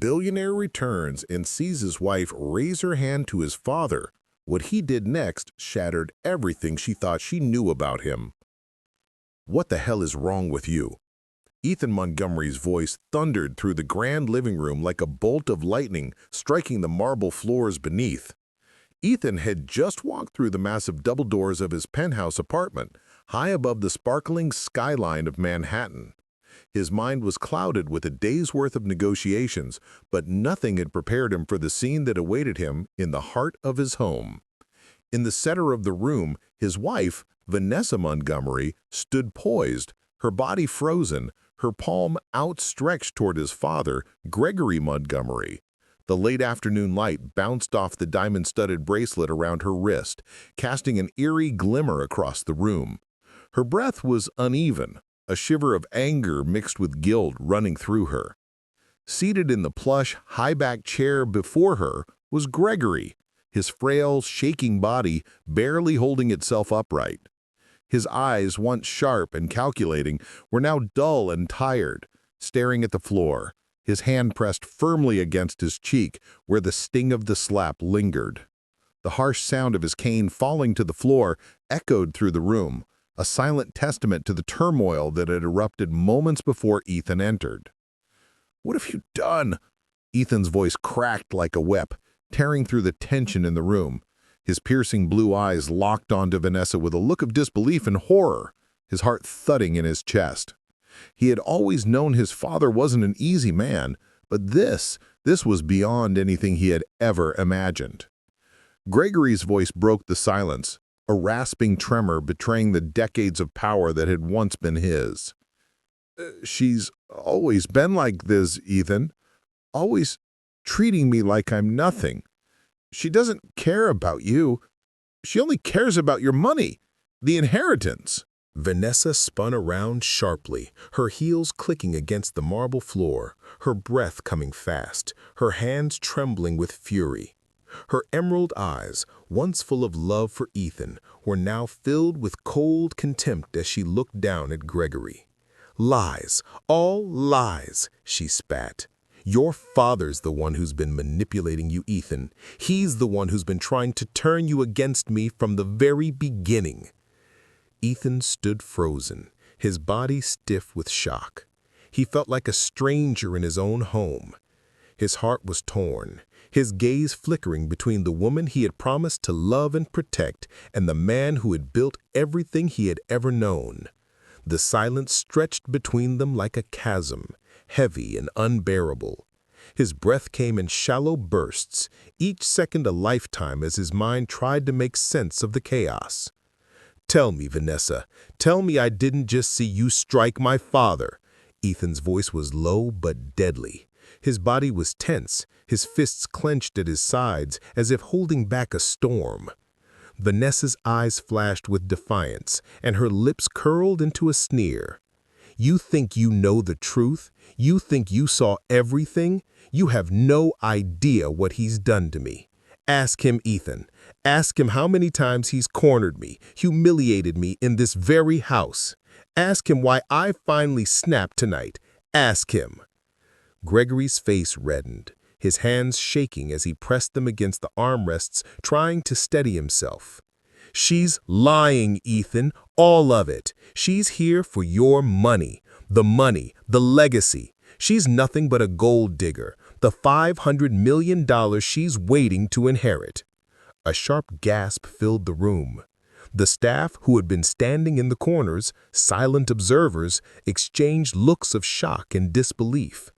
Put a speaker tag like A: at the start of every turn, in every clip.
A: Billionaire returns and sees his wife raise her hand to his father. What he did next shattered everything she thought she knew about him. "What the hell is wrong with you?" Ethan Montgomery's voice thundered through the grand living room like a bolt of lightning striking the marble floors beneath. Ethan had just walked through the massive double doors of his penthouse apartment, high above the sparkling skyline of Manhattan. His mind was clouded with a day's worth of negotiations, but nothing had prepared him for the scene that awaited him in the heart of his home. In the center of the room, his wife, Vanessa Montgomery, stood poised, her body frozen, her palm outstretched toward his father, Gregory Montgomery. The late afternoon light bounced off the diamond-studded bracelet around her wrist, casting an eerie glimmer across the room. Her breath was uneven, a shiver of anger mixed with guilt running through her. Seated in the plush, high-backed chair before her was Gregory, his frail, shaking body barely holding itself upright. His eyes, once sharp and calculating, were now dull and tired, staring at the floor, his hand pressed firmly against his cheek where the sting of the slap lingered. The harsh sound of his cane falling to the floor echoed through the room, a silent testament to the turmoil that had erupted moments before Ethan entered. "What have you done?" Ethan's voice cracked like a whip, tearing through the tension in the room. His piercing blue eyes locked onto Vanessa with a look of disbelief and horror, his heart thudding in his chest. He had always known his father wasn't an easy man, but this was beyond anything he had ever imagined. Gregory's voice broke the silence, a rasping tremor betraying the decades of power that had once been his. "She's always been like this, Ethan. Always treating me like I'm nothing. She doesn't care about you. She only cares about your money, the inheritance." Vanessa spun around sharply, her heels clicking against the marble floor, her breath coming fast, her hands trembling with fury. Her emerald eyes, once full of love for Ethan, were now filled with cold contempt as she looked down at Gregory. "Lies, all lies," she spat. "Your father's the one who's been manipulating you, Ethan. He's the one who's been trying to turn you against me from the very beginning." Ethan stood frozen, his body stiff with shock. He felt like a stranger in his own home. His heart was torn, his gaze flickering between the woman he had promised to love and protect and the man who had built everything he had ever known. The silence stretched between them like a chasm, heavy and unbearable. His breath came in shallow bursts, each second a lifetime as his mind tried to make sense of the chaos. "Tell me, Vanessa, tell me I didn't just see you strike my father." Ethan's voice was low but deadly. His body was tense, his fists clenched at his sides as if holding back a storm. Vanessa's eyes flashed with defiance, and her lips curled into a sneer. "You think you know the truth? You think you saw everything? You have no idea what he's done to me. Ask him, Ethan. Ask him how many times he's cornered me, humiliated me in this very house. Ask him why I finally snapped tonight. Ask him." Gregory's face reddened, his hands shaking as he pressed them against the armrests, trying to steady himself. "She's lying, Ethan, all of it. She's here for your money, the legacy. She's nothing but a gold digger, the $500 million she's waiting to inherit." A sharp gasp filled the room. The staff, who had been standing in the corners, silent observers, exchanged looks of shock and disbelief.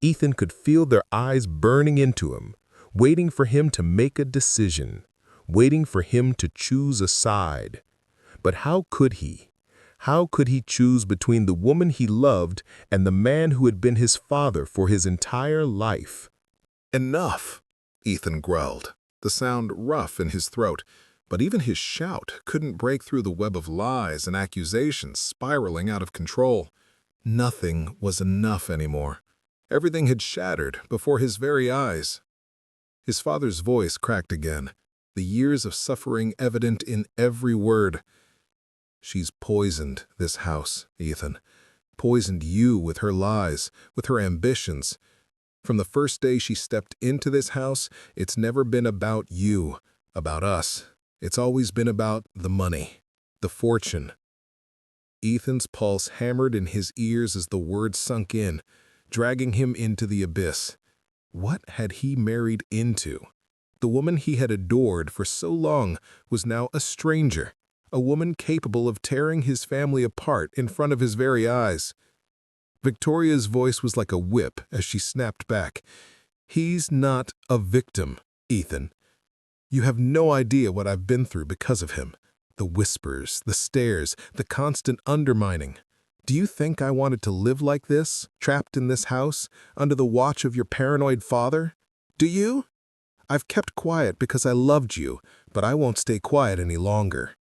A: Ethan could feel their eyes burning into him, waiting for him to make a decision, waiting for him to choose a side. But how could he? How could he choose between the woman he loved and the man who had been his father for his entire life?
B: "Enough," Ethan growled, the sound rough in his throat, but even his shout couldn't break through the web of lies and accusations spiraling out of control. Nothing was enough anymore. Everything had shattered before his very eyes. His father's voice cracked again, the years of suffering evident in every word. "She's poisoned this house, Ethan. Poisoned you with her lies, with her ambitions. From the first day she stepped into this house, it's never been about you, about us. It's always been about the money, the fortune. Ethan's pulse hammered in his ears as the words sunk in, dragging him into the abyss. What had he married into? The woman he had adored for so long was now a stranger, a woman capable of tearing his family apart in front of his very eyes. Victoria's voice was like a whip as she snapped back. "He's not a victim, Ethan. You have no idea what I've been through because of him. The whispers, the stares, the constant undermining. Do you think I wanted to live like this, trapped in this house, under the watch of your paranoid father? Do you? I've kept quiet because I loved you, but I won't stay quiet any longer."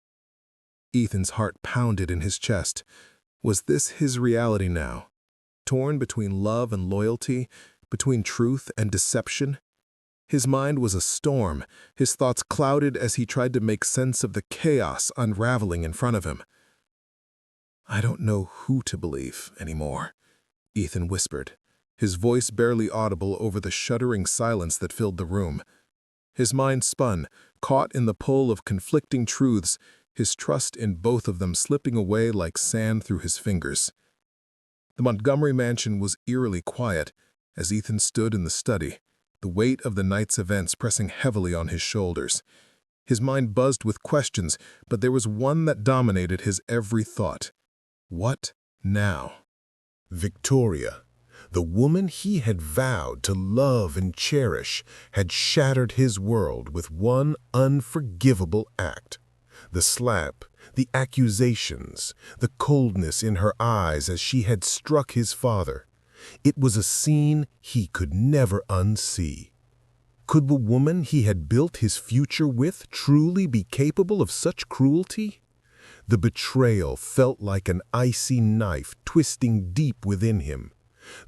B: Ethan's heart pounded in his chest. Was this his reality now? Torn between love and loyalty, between truth and deception? His mind was a storm, his thoughts clouded as he tried to make sense of the chaos unraveling in front of him. "I don't know who to believe anymore," Ethan whispered, his voice barely audible over the shuddering silence that filled the room. His mind spun, caught in the pull of conflicting truths, his trust in both of them slipping away like sand through his fingers. The Montgomery mansion was eerily quiet as Ethan stood in the study, the weight of the night's events pressing heavily on his shoulders. His mind buzzed with questions, but there was one that dominated his every thought. What now?
A: Victoria, the woman he had vowed to love and cherish, had shattered his world with one unforgivable act. The slap, the accusations, the coldness in her eyes as she had struck his father. It was a scene he could never unsee. Could the woman he had built his future with truly be capable of such cruelty? The betrayal felt like an icy knife twisting deep within him.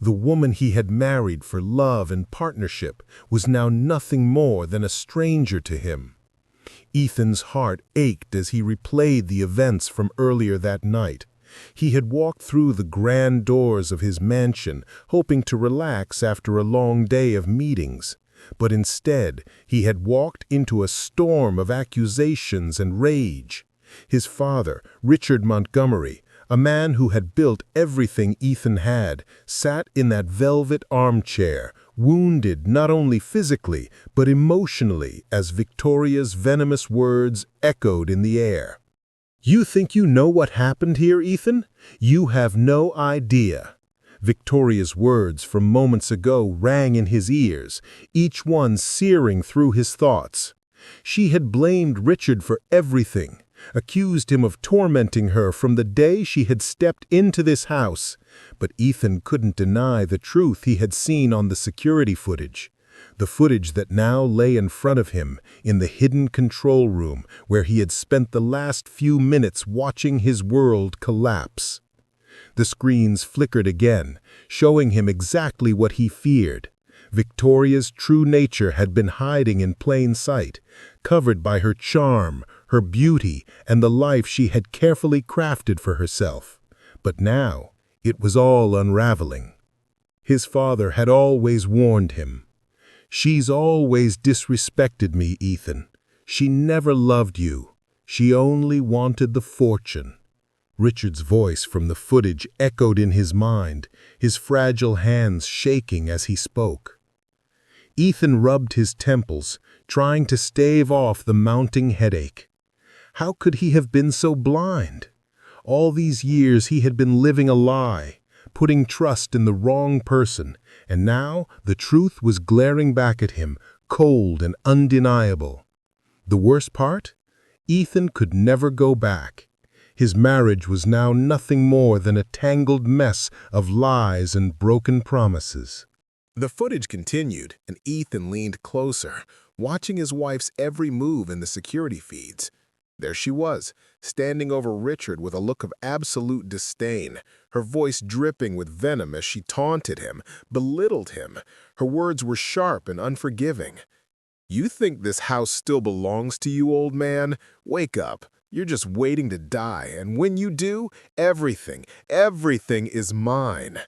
A: The woman he had married for love and partnership was now nothing more than a stranger to him. Ethan's heart ached as he replayed the events from earlier that night. He had walked through the grand doors of his mansion, hoping to relax after a long day of meetings. But instead, he had walked into a storm of accusations and rage. His father, Richard Montgomery, a man who had built everything Ethan had, sat in that velvet armchair, wounded not only physically but emotionally as Victoria's venomous words echoed in the air. "You think you know what happened here, Ethan? You have no idea." Victoria's words from moments ago rang in his ears, each one searing through his thoughts. She had blamed Richard for everything, accused him of tormenting her from the day she had stepped into this house. But Ethan couldn't deny the truth he had seen on the security footage. The footage that now lay in front of him in the hidden control room where he had spent the last few minutes watching his world collapse. The screens flickered again, showing him exactly what he feared. Victoria's true nature had been hiding in plain sight, covered by her charm, her beauty, and the life she had carefully crafted for herself. But now, it was all unraveling. His father had always warned him. "She's always disrespected me, Ethan. She never loved you. She only wanted the fortune." Richard's voice from the footage echoed in his mind, his fragile hands shaking as he spoke. Ethan rubbed his temples, trying to stave off the mounting headache. How could he have been so blind? All these years he had been living a lie, putting trust in the wrong person, and now the truth was glaring back at him, cold and undeniable. The worst part? Ethan could never go back. His marriage was now nothing more than a tangled mess of lies and broken promises. The footage continued, and Ethan leaned closer, watching his wife's every move in the security feeds. There she was, standing over Richard with a look of absolute disdain, her voice dripping with venom as she taunted him, belittled him. Her words were sharp and unforgiving. "You think this house still belongs to you, old man? Wake up. You're just waiting to die, and when you do, everything is mine."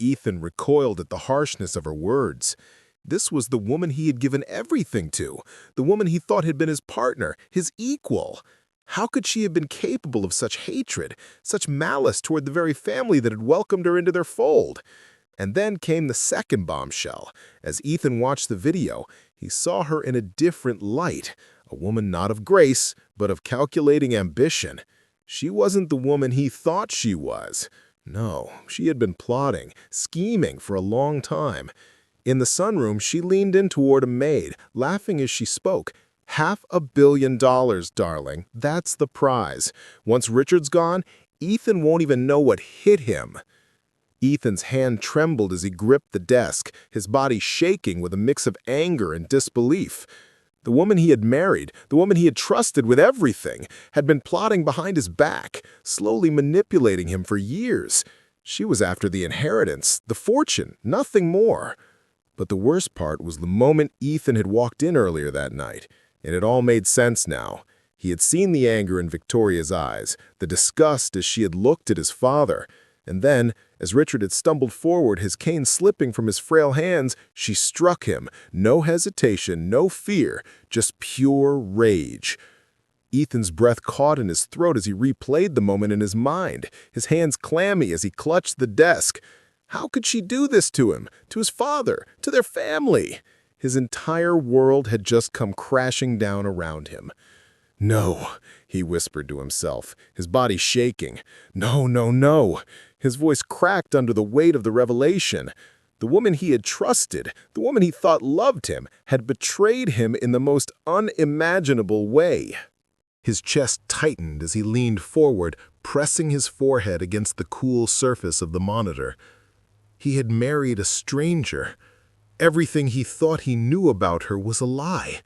B: Ethan recoiled at the harshness of her words. This was the woman he had given everything to, the woman he thought had been his partner, his equal. How could she have been capable of such hatred, such malice toward the very family that had welcomed her into their fold? And then came the second bombshell. As Ethan watched the video, he saw her in a different light, a woman not of grace, but of calculating ambition. She wasn't the woman he thought she was. No, she had been plotting, scheming for a long time. In the sunroom, she leaned in toward a maid, laughing as she spoke. $500 million, darling. That's the prize. Once Richard's gone, Ethan won't even know what hit him. Ethan's hand trembled as he gripped the desk, his body shaking with a mix of anger and disbelief. The woman he had married, the woman he had trusted with everything, had been plotting behind his back, slowly manipulating him for years. She was after the inheritance, the fortune, nothing more. But the worst part was the moment Ethan had walked in earlier that night. It had all made sense now. He had seen the anger in Victoria's eyes, the disgust as she had looked at his father. And then, as Richard had stumbled forward, his cane slipping from his frail hands, she struck him. No hesitation, no fear, just pure rage. Ethan's breath caught in his throat as he replayed the moment in his mind, his hands clammy as he clutched the desk. How could she do this to him, to his father, to their family? His entire world had just come crashing down around him. "No," he whispered to himself, his body shaking. "No, no, no." His voice cracked under the weight of the revelation. The woman he had trusted, the woman he thought loved him, had betrayed him in the most unimaginable way. His chest tightened as he leaned forward, pressing his forehead against the cool surface of the monitor. He had married a stranger. Everything he thought he knew about her was a lie.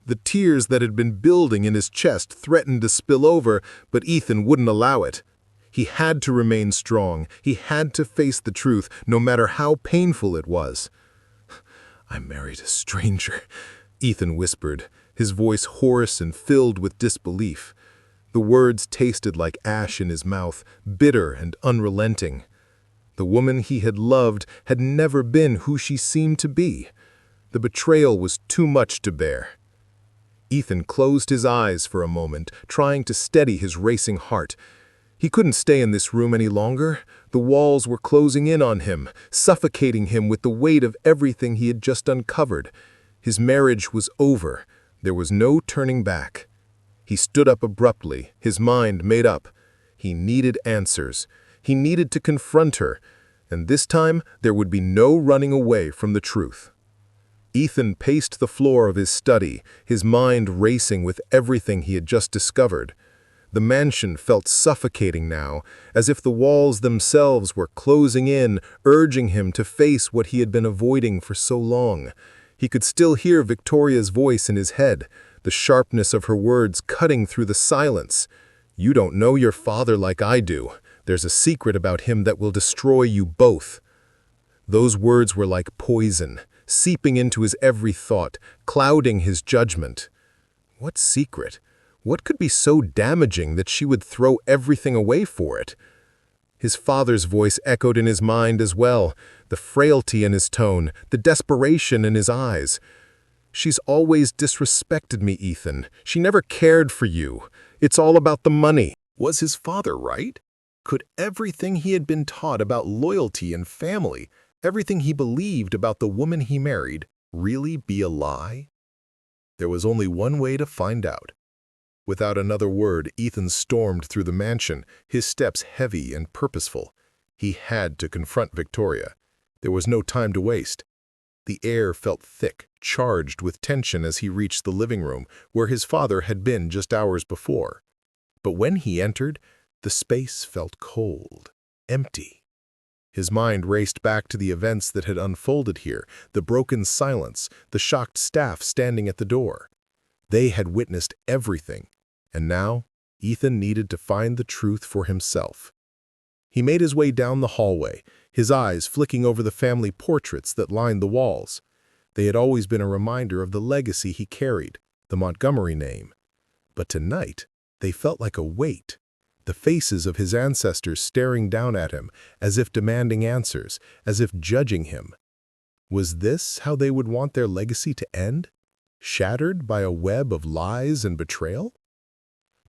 B: The tears that had been building in his chest threatened to spill over, but Ethan wouldn't allow it. He had to remain strong. He had to face the truth, no matter how painful it was. "I married a stranger," Ethan whispered, his voice hoarse and filled with disbelief. The words tasted like ash in his mouth, bitter and unrelenting. The woman he had loved had never been who she seemed to be. The betrayal was too much to bear. Ethan closed his eyes for a moment, trying to steady his racing heart. He couldn't stay in this room any longer. The walls were closing in on him, suffocating him with the weight of everything he had just uncovered. His marriage was over. There was no turning back. He stood up abruptly, his mind made up. He needed answers. He needed to confront her, and this time there would be no running away from the truth. Ethan paced the floor of his study, his mind racing with everything he had just discovered. The mansion felt suffocating now, as if the walls themselves were closing in, urging him to face what he had been avoiding for so long. He could still hear Victoria's voice in his head, the sharpness of her words cutting through the silence. "You don't know your father like I do. There's a secret about him that will destroy you both." Those words were like poison, seeping into his every thought, clouding his judgment. What secret? What could be so damaging that she would throw everything away for it? His father's voice echoed in his mind as well, the frailty in his tone, the desperation in his eyes. "She's always disrespected me, Ethan. She never cared for you. It's all about the money." Was his father right? Could everything he had been taught about loyalty and family, everything he believed about the woman he married, really be a lie? There was only one way to find out. Without another word, Ethan stormed through the mansion, his steps heavy and purposeful. He had to confront Victoria. There was no time to waste. The air felt thick, charged with tension as he reached the living room, where his father had been just hours before. But when he entered, the space felt cold, empty. His mind raced back to the events that had unfolded here, the broken silence, the shocked staff standing at the door. They had witnessed everything, and now Ethan needed to find the truth for himself. He made his way down the hallway, his eyes flicking over the family portraits that lined the walls. They had always been a reminder of the legacy he carried, the Montgomery name. But tonight, they felt like a weight. the faces of his ancestors staring down at him, as if demanding answers, as if judging him. Was this how they would want their legacy to end? Shattered by a web of lies and betrayal?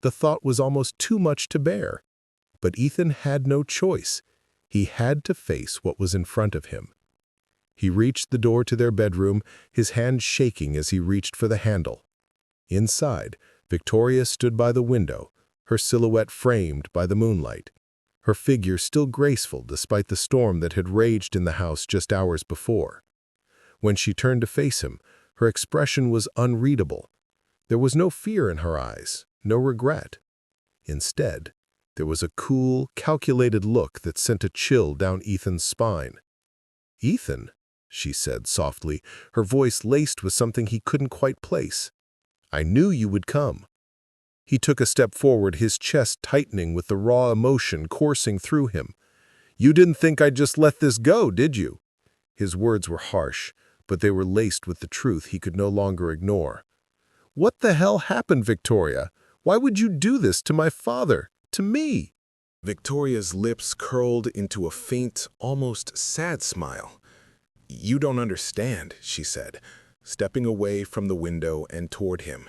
B: The thought was almost too much to bear. But Ethan had no choice. He had to face what was in front of him. He reached the door to their bedroom, his hand shaking as he reached for the handle. Inside, Victoria stood by the window, her silhouette framed by the moonlight, her figure still graceful despite the storm that had raged in the house just hours before. When she turned to face him, her expression was unreadable. There was no fear in her eyes, no regret. Instead, there was a cool, calculated look that sent a chill down Ethan's spine. "Ethan," she said softly, her voice laced with something he couldn't quite place. "I knew you would come." He took a step forward, his chest tightening with the raw emotion coursing through him. "You didn't think I'd just let this go, did you?" His words were harsh, but they were laced with the truth he could no longer ignore. "What the hell happened, Victoria? Why would you do this to my father, to me?"
A: Victoria's lips curled into a faint, almost sad smile. "You don't understand," she said, stepping away from the window and toward him.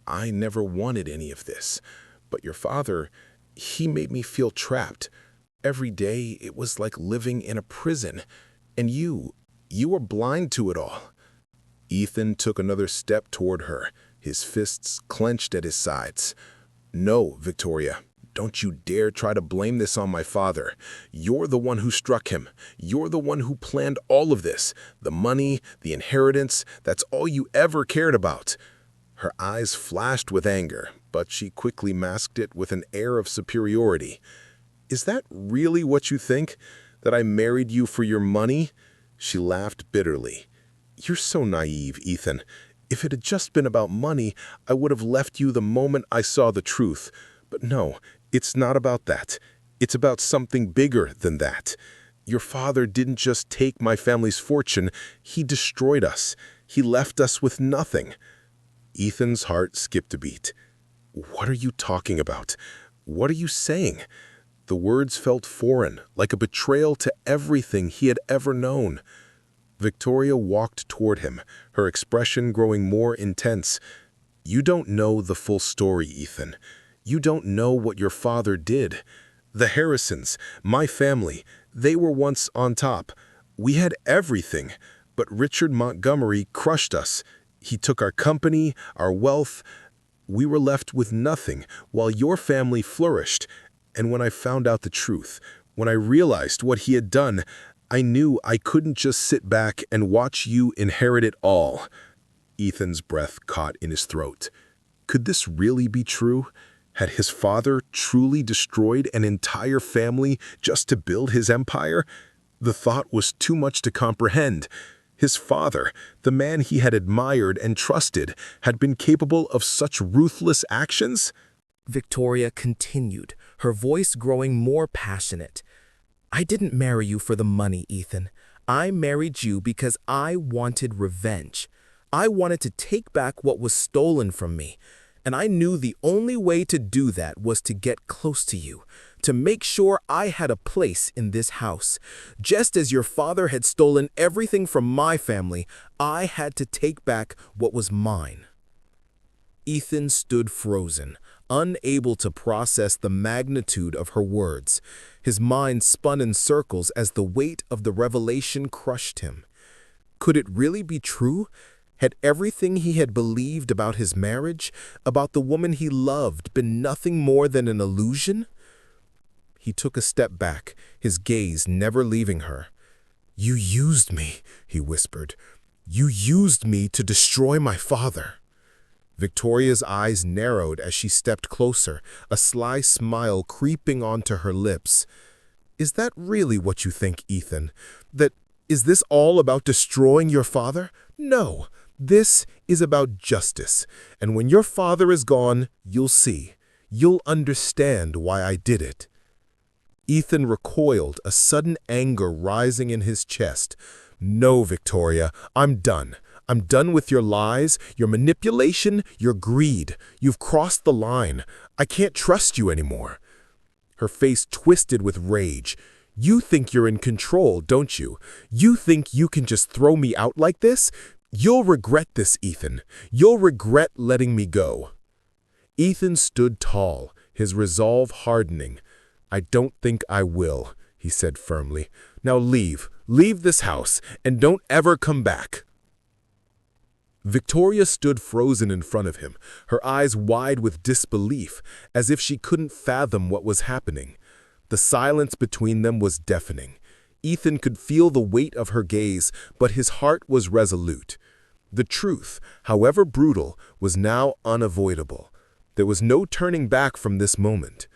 A: "I never wanted any of this. But your father, he made me feel trapped. Every day it was like living in a prison. And you were blind to it all." Ethan took another step toward her, his fists clenched at his sides. "No, Victoria. Don't you dare try to blame this on my father. You're the one who struck him. You're the one who planned all of this. The money, the inheritance, that's all you ever cared about." Her eyes flashed with anger, but she quickly masked it with an air of superiority. "Is that really what you think? That I married you for your money?" She laughed bitterly. "You're so naive, Ethan. If it had just been about money, I would have left you the moment I saw the truth. But no, it's not about that. It's about something bigger than that. Your father didn't just take my family's fortune, he destroyed us. He left us with nothing." Ethan's heart skipped a beat. "What are you talking about? What are you saying?" The words felt foreign, like a betrayal to everything he had ever known. Victoria walked toward him, her expression growing more intense. "You don't know the full story, Ethan. You don't know what your father did. The Harrisons, my family, they were once on top. We had everything, but Richard Montgomery crushed us. He took our company, our wealth. We were left with nothing, while your family flourished. And when I found out the truth, when I realized what he had done, I knew I couldn't just sit back and watch you inherit it all." Ethan's breath caught in his throat. Could this really be true? Had his father truly destroyed an entire family just to build his empire? The thought was too much to comprehend. His father, the man he had admired and trusted, had been capable of such ruthless actions?
C: Victoria continued, her voice growing more passionate. "I didn't marry you for the money, Ethan. I married you because I wanted revenge. I wanted to take back what was stolen from me. And I knew the only way to do that was to get close to you, to make sure I had a place in this house. Just as your father had stolen everything from my family, I had to take back what was mine." Ethan stood frozen, unable to process the magnitude of her words. His mind spun in circles as the weight of the revelation crushed him. Could it really be true? Had everything he had believed about his marriage, about the woman he loved, been nothing more than an illusion? He took a step back, his gaze never leaving her. "You used me," he whispered. "You used me to destroy my father." Victoria's eyes narrowed as she stepped closer, a sly smile creeping onto her lips. "Is that really what you think, Ethan? Is this all about destroying your father? No. This is about justice, and when your father is gone, you'll see. You'll understand why I did it." Ethan recoiled, a sudden anger rising in his chest. "No, Victoria, I'm done. I'm done with your lies, your manipulation, your greed. You've crossed the line. I can't trust you anymore." her face twisted with rage. "You think you're in control, don't you? You think you can just throw me out like this? You'll regret this, Ethan. You'll regret letting me go." Ethan stood tall, his resolve hardening. "I don't think I will," he said firmly. "Now leave. Leave this house, and don't ever come back." Victoria stood frozen in front of him, her eyes wide with disbelief, as if she couldn't fathom what was happening. The silence between them was deafening. Ethan could feel the weight of her gaze, but his heart was resolute. The truth, however brutal, was now unavoidable. There was no turning back from this moment.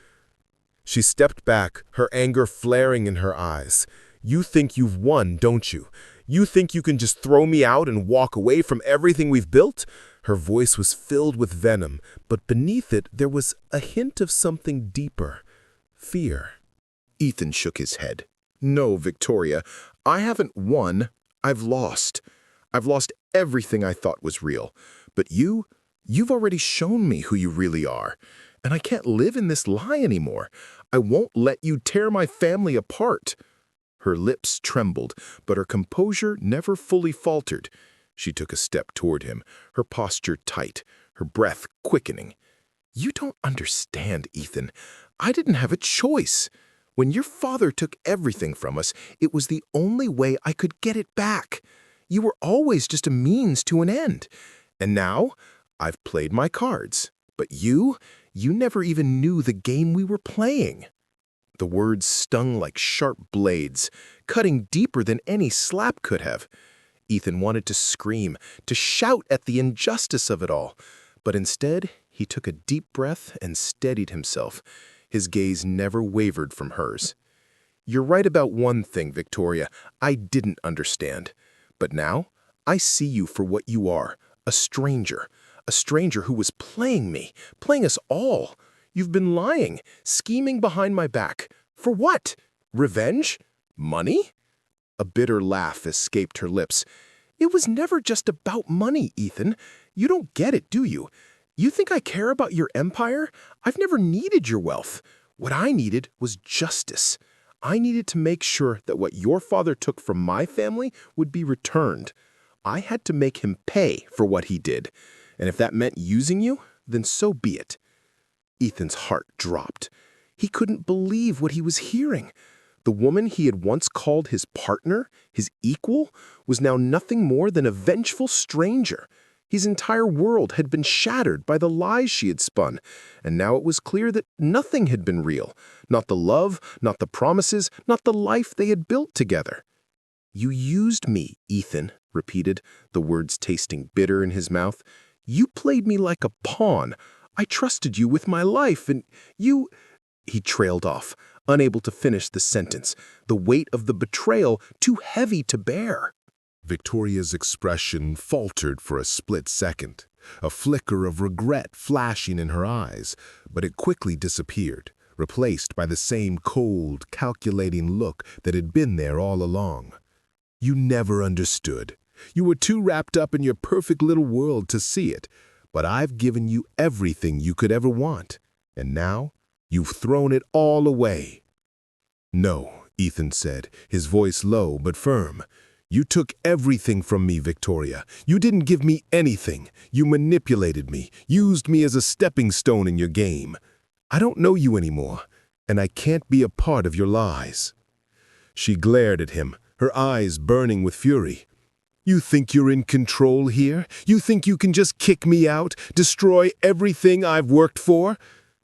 C: She stepped back, her anger flaring in her eyes. "You think you've won, don't you? You think you can just throw me out and walk away from everything we've built?" Her voice was filled with venom, but beneath it there was a hint of something deeper. Fear.
A: Ethan shook his head. "No, Victoria, I haven't won. I've lost. I've lost everything I thought was real. But you've already shown me who you really are. And I can't live in this lie anymore. I won't let you tear my family apart." Her lips trembled, but her composure never fully faltered. She took a step toward him, her posture tight, her breath quickening. "You don't understand, Ethan. I didn't have a choice. When your father took everything from us, it was the only way I could get it back. You were always just a means to an end. And now, I've played my cards. But you never even knew the game we were playing." The words stung like sharp blades, cutting deeper than any slap could have. Ethan wanted to scream, to shout at the injustice of it all. But instead, he took a deep breath and steadied himself. His gaze never wavered from hers. "You're right about one thing, Victoria. I didn't understand. But now, I see you for what you are, a stranger who was playing me, playing us all. You've been lying, scheming behind my back. For what? Revenge? Money?" A bitter laugh escaped her lips. "It was never just about money, Ethan. You don't get it, do you? You think I care about your empire? I've never needed your wealth. What I needed was justice. I needed to make sure that what your father took from my family would be returned. I had to make him pay for what he did. And if that meant using you, then so be it." Ethan's heart dropped. He couldn't believe what he was hearing. The woman he had once called his partner, his equal, was now nothing more than a vengeful stranger. His entire world had been shattered by the lies she had spun, and now it was clear that nothing had been real. Not the love, not the promises, not the life they had built together. "You used me, Ethan," repeated, the words tasting bitter in his mouth. "You played me like a pawn. I trusted you with my life, and you—" He trailed off, unable to finish the sentence, the weight of the betrayal too heavy to bear. Victoria's expression faltered for a split second, a flicker of regret flashing in her eyes, but it quickly disappeared, replaced by the same cold, calculating look that had been there all along. "You never understood. You were too wrapped up in your perfect little world to see it. But I've given you everything you could ever want, and now you've thrown it all away." "No," Ethan said, his voice low but firm. "You took everything from me, Victoria. You didn't give me anything. You manipulated me, used me as a stepping stone in your game. I don't know you anymore, and I can't be a part of your lies." She glared at him, her eyes burning with fury. "You think you're in control here? You think you can just kick me out, destroy everything I've worked for?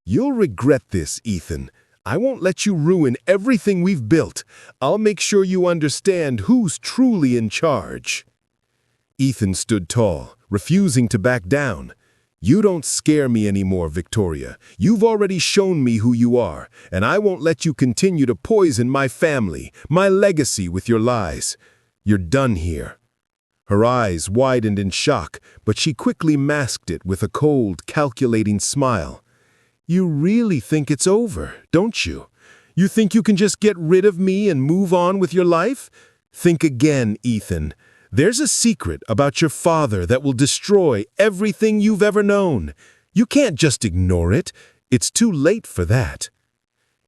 A: You'll regret this, Ethan. I won't let you ruin everything we've built. I'll make sure you understand who's truly in charge." Ethan stood tall, refusing to back down. "You don't scare me anymore, Victoria. You've already shown me who you are, and I won't let you continue to poison my family, my legacy with your lies. You're done here." Her eyes widened in shock, but she quickly masked it with a cold, calculating smile. "You really think it's over, don't you? You think you can just get rid of me and move on with your life? Think again, Ethan. There's a secret about your father that will destroy everything you've ever known. You can't just ignore it. It's too late for that."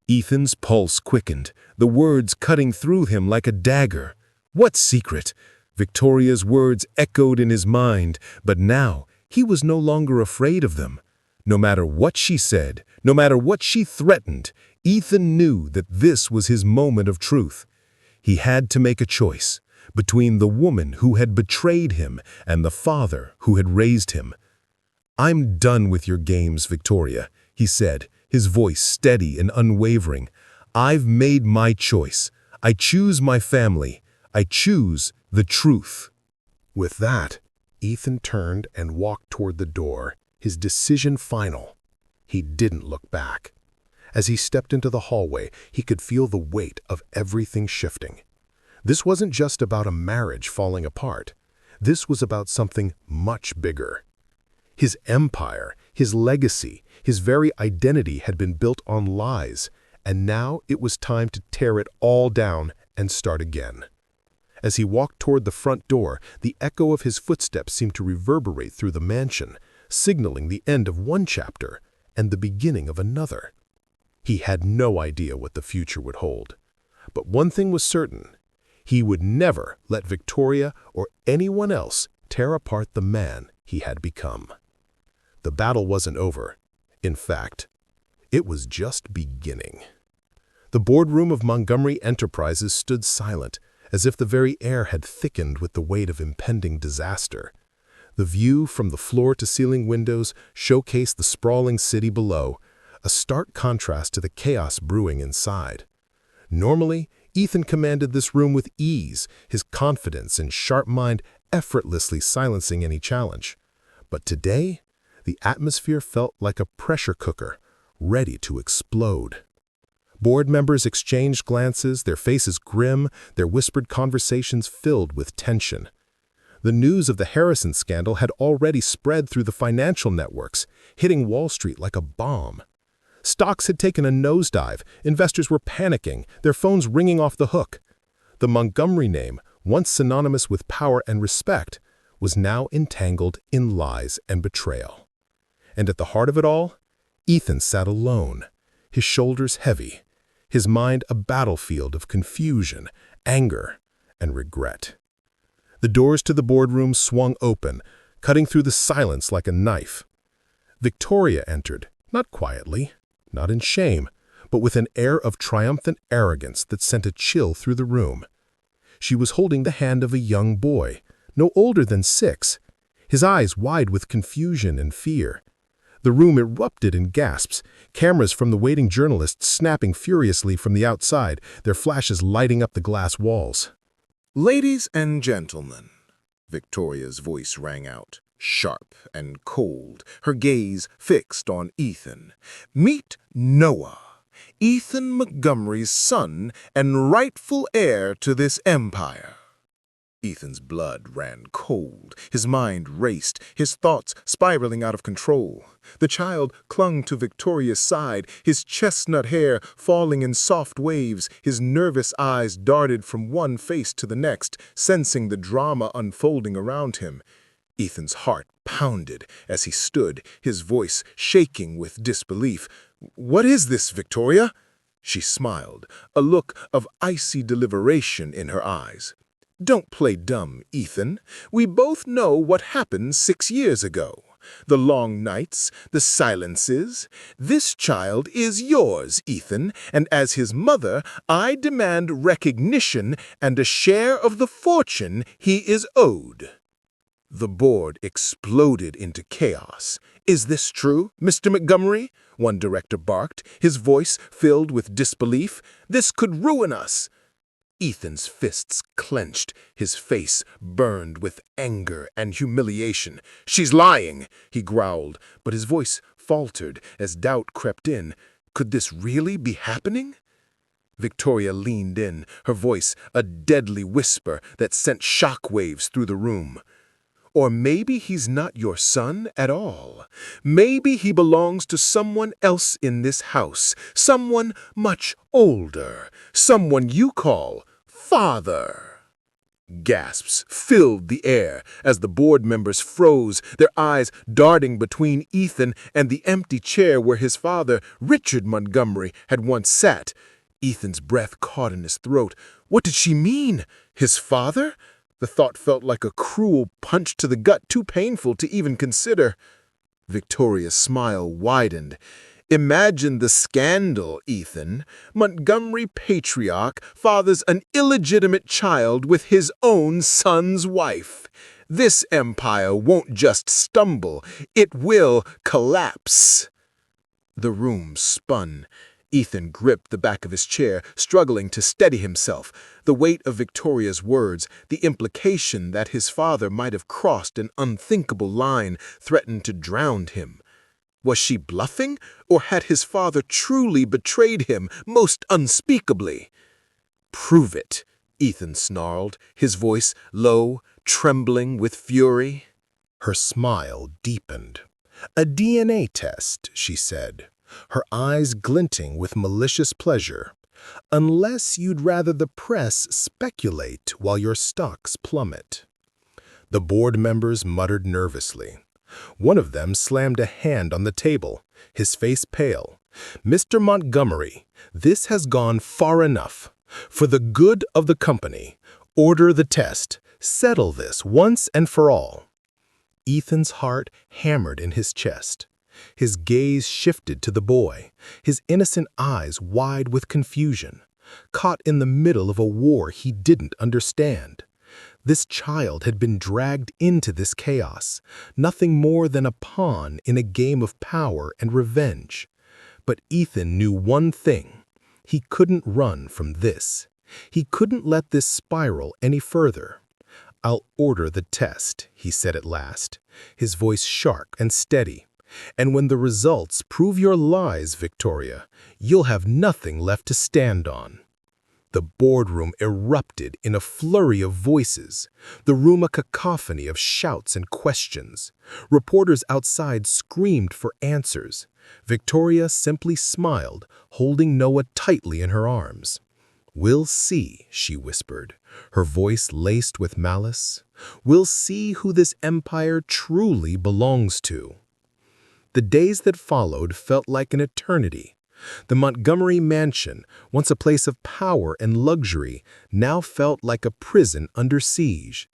D: Ethan's pulse quickened, the words cutting through him like a dagger. What secret? Victoria's words echoed in his mind, but now he was no longer afraid of them. No matter what she said, no matter what she threatened, Ethan knew that this was his moment of truth. He had to make a choice between the woman who had betrayed him and the father who had raised him. "I'm done with your games, Victoria," he said, his voice steady and unwavering. "I've made my choice. I choose my family. I choose the truth."
A: With that, Ethan turned and walked toward the door, his decision final. He didn't look back. As he stepped into the hallway, he could feel the weight of everything shifting. This wasn't just about a marriage falling apart. This was about something much bigger. His empire, his legacy, his very identity had been built on lies, and now it was time to tear it all down and start again. As he walked toward the front door, the echo of his footsteps seemed to reverberate through the mansion, signaling the end of one chapter and the beginning of another. He had no idea what the future would hold. But one thing was certain: he would never let Victoria or anyone else tear apart the man he had become. The battle wasn't over. In fact, it was just beginning. The boardroom of Montgomery Enterprises stood silent, as if the very air had thickened with the weight of impending disaster. The view from the floor-to-ceiling windows showcased the sprawling city below, a stark contrast to the chaos brewing inside. Normally, Ethan commanded this room with ease, his confidence and sharp mind effortlessly silencing any challenge. But today, the atmosphere felt like a pressure cooker, ready to explode. Board members exchanged glances, their faces grim, their whispered conversations filled with tension. The news of the Harrison scandal had already spread through the financial networks, hitting Wall Street like a bomb. Stocks had taken a nosedive, investors were panicking, their phones ringing off the hook. The Montgomery name, once synonymous with power and respect, was now entangled in lies and betrayal. And at the heart of it all, Ethan sat alone, his shoulders heavy, his mind a battlefield of confusion, anger, and regret. The doors to the boardroom swung open, cutting through the silence like a knife. Victoria entered, not quietly, not in shame, but with an air of triumphant arrogance that sent a chill through the room. She was holding the hand of a young boy, no older than 6, his eyes wide with confusion and fear. The room erupted in gasps, cameras from the waiting journalists snapping furiously from the outside, their flashes lighting up the glass walls.
E: "Ladies and gentlemen," Victoria's voice rang out, sharp and cold, her gaze fixed on Ethan. "Meet Noah, Ethan Montgomery's son and rightful heir to this empire." Ethan's blood ran cold, his mind raced, his thoughts spiraling out of control. The child clung to Victoria's side, his chestnut hair falling in soft waves, his nervous eyes darted from one face to the next, sensing the drama unfolding around him. Ethan's heart pounded as he stood, his voice shaking with disbelief. "What is this, Victoria?" She smiled, a look of icy deliberation in her eyes. "Don't play dumb, Ethan. We both know what happened 6 years ago. The long nights, the silences. This child is yours, Ethan, and as his mother, I demand recognition and a share of the fortune he is owed." The board exploded into chaos. "Is this true, Mr. Montgomery?" one director barked, his voice filled with disbelief. "This could ruin us." Ethan's fists clenched, his face burned with anger and humiliation. "She's lying," he growled, but his voice faltered as doubt crept in. Could this really be happening? Victoria leaned in, her voice a deadly whisper that sent shockwaves through the room. "Or maybe he's not your son at all. Maybe he belongs to someone else in this house, someone much older, someone you call father." Gasps filled the air as the board members froze, their eyes darting between Ethan and the empty chair where his father, Richard Montgomery, had once sat. Ethan's breath caught in his throat. What did she mean? His father? The thought felt like a cruel punch to the gut, too painful to even consider. Victoria's smile widened. Imagine the scandal, Ethan. Montgomery patriarch fathers an illegitimate child with his own son's wife. This empire won't just stumble, it will collapse. The room spun. Ethan gripped the back of his chair, struggling to steady himself. The weight of Victoria's words, the implication that his father might have crossed an unthinkable line, threatened to drown him. Was she bluffing, or had his father truly betrayed him most unspeakably? "Prove it," Ethan snarled, his voice low, trembling with fury.
D: Her smile deepened. "A DNA test," she said, her eyes glinting with malicious pleasure. "Unless you'd rather the press speculate while your stocks plummet." The board members muttered nervously. One of them slammed a hand on the table, his face pale. "Mr. Montgomery, this has gone far enough. For the good of the company, order the test. Settle this once and for all." Ethan's heart hammered in his chest. His gaze shifted to the boy, his innocent eyes wide with confusion, caught in the middle of a war he didn't understand. This child had been dragged into this chaos, nothing more than a pawn in a game of power and revenge. But Ethan knew one thing. He couldn't run from this. He couldn't let this spiral any further. "I'll order the test," he said at last, his voice sharp and steady. "And when the results prove your lies, Victoria, you'll have nothing left to stand on." The boardroom erupted in a flurry of voices, the room a cacophony of shouts and questions. Reporters outside screamed for answers. Victoria simply smiled, holding Noah tightly in her arms. "We'll see," she whispered, her voice laced with malice. "We'll see who this empire truly belongs to." The days that followed felt like an eternity. The Montgomery mansion, once a place of power and luxury, now felt like a prison under siege.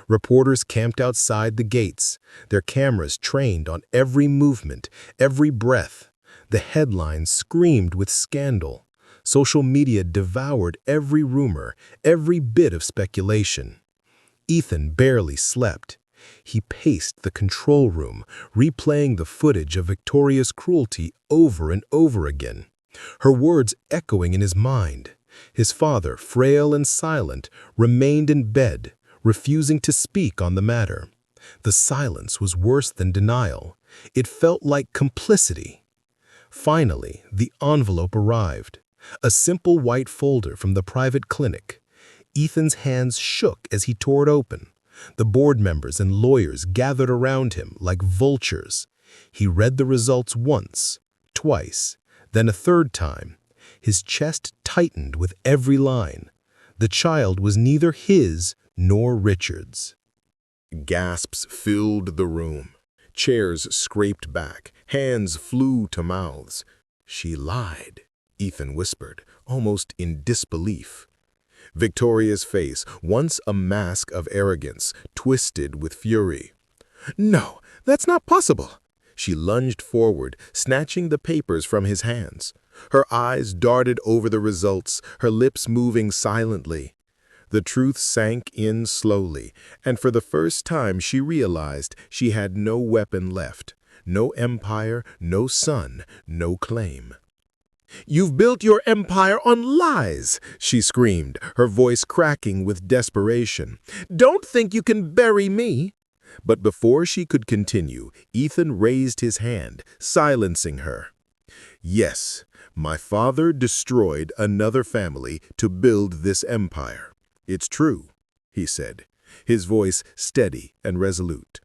D: Reporters camped outside the gates, their cameras trained on every movement, every breath. The headlines screamed with scandal. Social media devoured every rumor, every bit of speculation. Ethan barely slept. He paced the control room, replaying the footage of Victoria's cruelty over and over again, her words echoing in his mind. His father, frail and silent, remained in bed, refusing to speak on the matter. The silence was worse than denial. It felt like complicity. Finally, the envelope arrived, a simple white folder from the private clinic. Ethan's hands shook as he tore it open. The board members and lawyers gathered around him like vultures. He read the results once, twice, then a third time. His chest tightened with every line. The child was neither his nor Richard's.
E: Gasps filled the room. Chairs scraped back. Hands flew to mouths. "She lied," Ethan whispered, almost in disbelief. Victoria's face, once a mask of arrogance, twisted with fury. "No, that's not possible." She lunged forward, snatching the papers from his hands. Her eyes darted over the results, her lips moving silently. The truth sank in slowly, and for the first time she realized she had no weapon left, no empire, no son, no claim. "You've built your empire on lies," she screamed, her voice cracking with desperation. "Don't think you can bury me." But before she could continue, Ethan raised his hand, silencing her. "Yes, my father destroyed another family to build this empire. It's true," he said, his voice steady and resolute.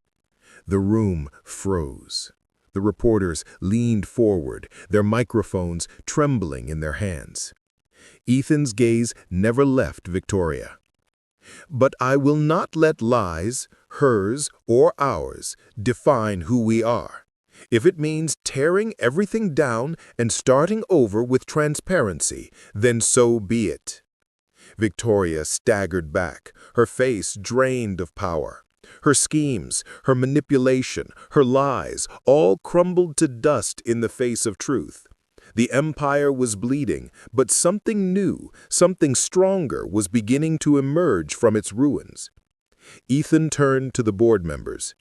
E: The room froze. The reporters leaned forward, their microphones trembling in their hands. Ethan's gaze never left Victoria. But I will not let lies, hers or ours, define who we are. If it means tearing everything down and starting over with transparency, then so be it." Victoria staggered back, her face drained of power. Her schemes, her manipulation, her lies, all crumbled to dust in the face of truth. The empire was bleeding, but something new, something stronger was beginning to emerge from its ruins. Ethan turned to the board members.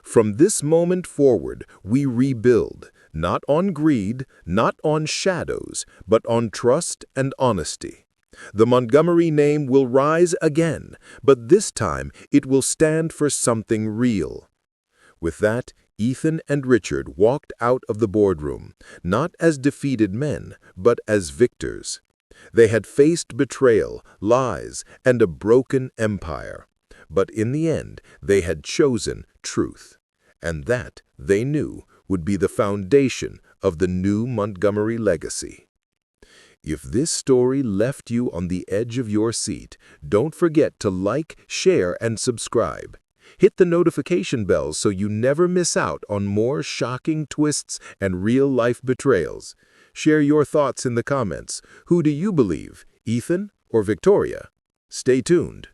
E: "From this moment forward, we rebuild, not on greed, not on shadows, but on trust and honesty. The Montgomery name will rise again, but this time it will stand for something real." With that, Ethan and Richard walked out of the boardroom, not as defeated men, but as victors. They had faced betrayal, lies, and a broken empire. But in the end, they had chosen truth. And that, they knew, would be the foundation of the new Montgomery legacy. If this story left you on the edge of your seat, don't forget to like, share, and subscribe. Hit the notification bell so you never miss out on more shocking twists and real-life betrayals. Share your thoughts in the comments. Who do you believe, Ethan or Victoria? Stay tuned.